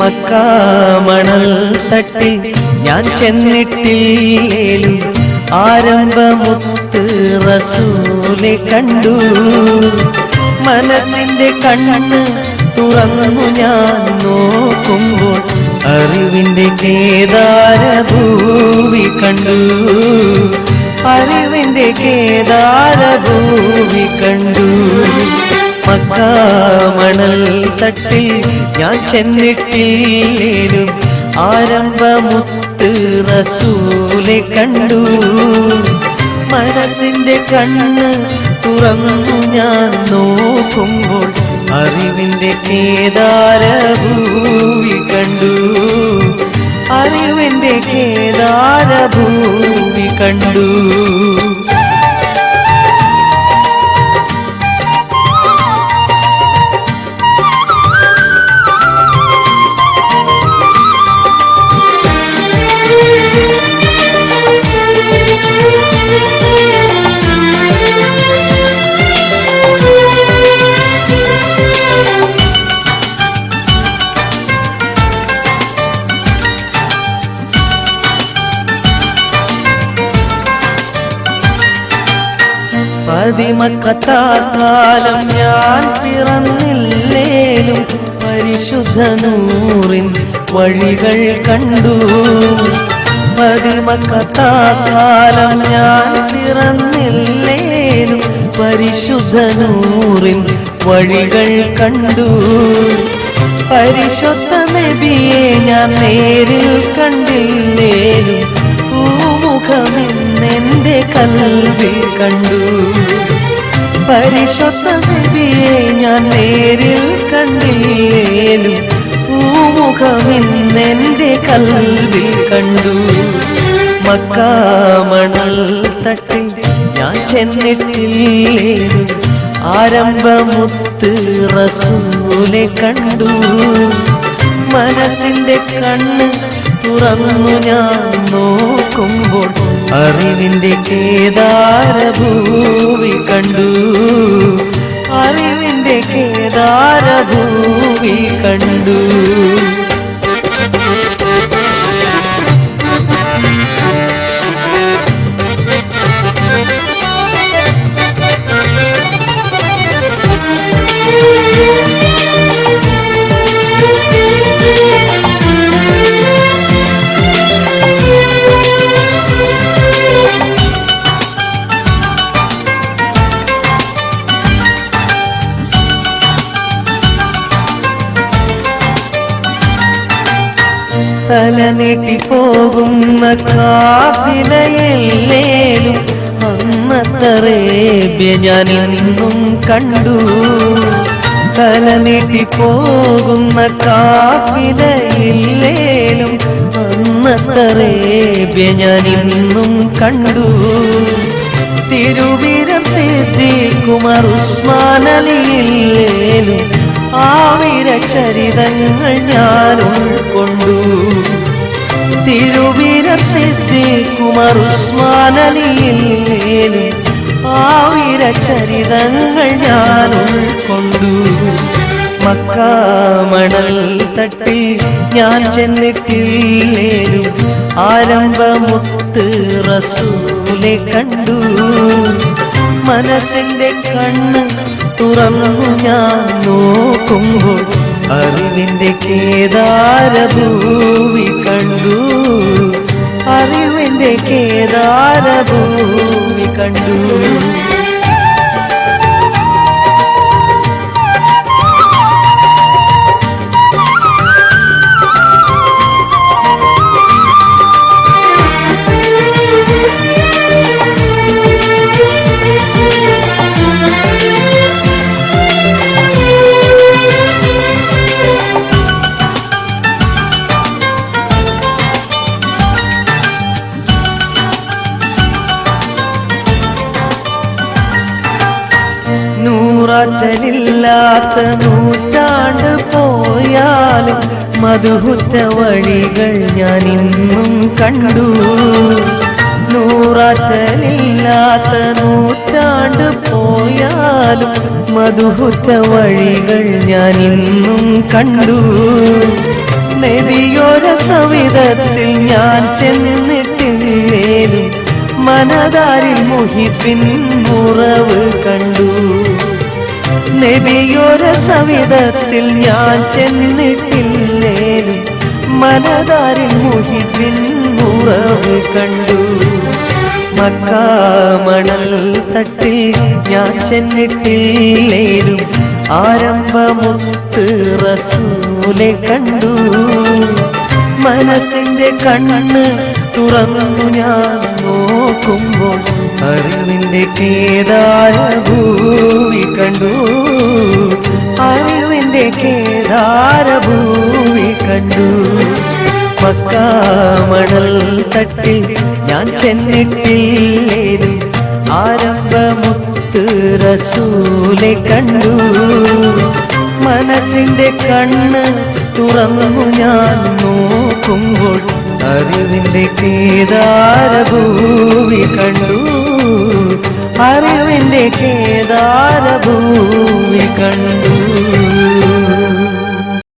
മക്കാമണൽ തട്ടിൽ ഞാൻ ചെന്നിട്ടില്ലേലും ആരംഭമുത്ത് റസൂലെ കണ്ടു. മനസ്സിന്റെ കണ്ണ് തുറന്നു ഞാൻ നോക്കുമ്പോൾ അറിവിന്റെ കേദാരഭൂവി കണ്ടു. അറിവിന്റെ കേദാരഭൂവി കണ്ടു. മക്കാമണൽ തട്ടിൽ ഞാൻ ചെന്നിട്ടില്ലേലും ആരംഭമുത്ത് റസൂലെ കണ്ടു. മനസ്സിന്റെ കണ്ണ് തുറന്നു ഞാൻ നോക്കുമ്പോൾ അറിവിന്റെ കേദാരഭൂവി കണ്ടു. അറിവിന്റെ കേദാരഭൂവി കണ്ടു. പതിമക്കത്താക്കാലം ഞാൻ പിറന്നില്ലേലും പരിശുദ്ധ നൂറിൻ വഴികൾ കണ്ടു. പതിമക്കത്താക്കാലം ഞാൻ പിറന്നില്ലേലും പരിശുദ്ധ നൂറിൻ വഴികൾ കണ്ടു. പരിശുദ്ധ നബിയെ ഞാൻ നേരിൽ കണ്ടില്ലേലും പൂമുഖമെന്നെന്റെ കൽവിൽ കണ്ടു. പരിശുദ്ധ നബിയെ ഞാൻ നേരിൽ കണ്ടില്ലേലും പൂമുഖമെന്നെന്റെ കൽവിൽ കണ്ടു. മക്കാമണൽ തട്ടിൽ ഞാൻ ചെന്നിട്ടില്ലേലും ആരംഭമുത്ത് റസൂലെ കണ്ടു. മനസ്സിന്റെ കണ്ണ് തുറന്നു ഞാൻ നോക്കുമ്പോൾ അറിവിന്റെ കേദാരഭൂവി കണ്ടു. അറിവിന്റെ കേദാരഭൂവി കണ്ടു. തല നീട്ടിപ്പോകുന്ന കാഫിലയെല്ലേലും അന്നത്തെ അറേബ്യ ഞാൻ ഇന്നും കണ്ടു. തല നീട്ടിപ്പോകുന്ന കാഫിലയെല്ലേലും അന്നത്തെ അറേബ്യ ഞാൻ ഇന്നും കണ്ടു. തിരുവീരം സിദ്ദീഖുമർ ഉസ്മാൻ അലിയില്ലേലും ആവിര ചരിതങ്ങൾ ഞാൻ ഉൾക്കൊണ്ടു. തിരുവീര സിദ്ദീഖുമർ ഉസ്മാൻ അലിയില്ലേലും ആവിര ചരിതങ്ങൾ ഞാൻ ഉൾക്കൊണ്ടു. മക്കാമണൽ തട്ടിൽ ഞാൻ ചെന്നിട്ടില്ലേലും ആരംഭമുത്ത് റസൂലെ കണ്ടു. മനസ്സിന്റെ കണ്ണ് തുറന്നു ഞാൻ നോക്കുമ്പോൾ അറിവിന്റെ കേദാരഭൂവി കണ്ടു. അറിവിന്റെ കേദാരഭൂവി കണ്ടു. നൂറാറ്റലില്ലാത്ത നൂറ്റാണ്ട് പോയാലും മധുഹുറ്റ വഴികൾ ഞാൻ ഇന്നും കണ്ടു. നൂറാറ്റലില്ലാത്ത നൂറ്റാണ്ട് പോയാലും മധുഹുറ്റ വഴികൾ ഞാൻ ഇന്നും കണ്ടു. നബിയോര സവിധത്തിൽ ഞാൻ ചെന്നിട്ടില്ലേലും മനതാരിൽ മുഹിബിൻ മുറവ് കണ്ടു. നബിയോര സവിധത്തിൽ ഞാൻ ചെന്നിട്ടില്ലേലും മനതാരിൽ മുഹിബിൻ മുറവ് കണ്ടു. മക്കാമണൽ തട്ടിൽ ഞാൻ ചെന്നിട്ടില്ലേലും ആരംഭമുത്ത് റസൂലെ കണ്ടു. മനസ്സിന്റെ കണ്ണ് തുറന്നു ഞാൻ നോക്കുമ്പോൾ അറിവിന്റെ കേദാരഭൂമി കണ്ടു. അറിവിന്റെ കേദാരഭൂമി കണ്ടു. മക്കാമണൽ തട്ടിൽ ഞാൻ ചെന്നിട്ടില്ലേലും ആരംഭമുത്ത് റസൂലെ കണ്ടു. മനസ്സിന്റെ കണ്ണ് തുറന്നു ഞാൻ നോക്കുമ്പോൾ അറിവിന്റെ കേദാരഭൂമി കണ്ടു. അറിവിന്റെ കേദാരഭൂമി കണ്ടു.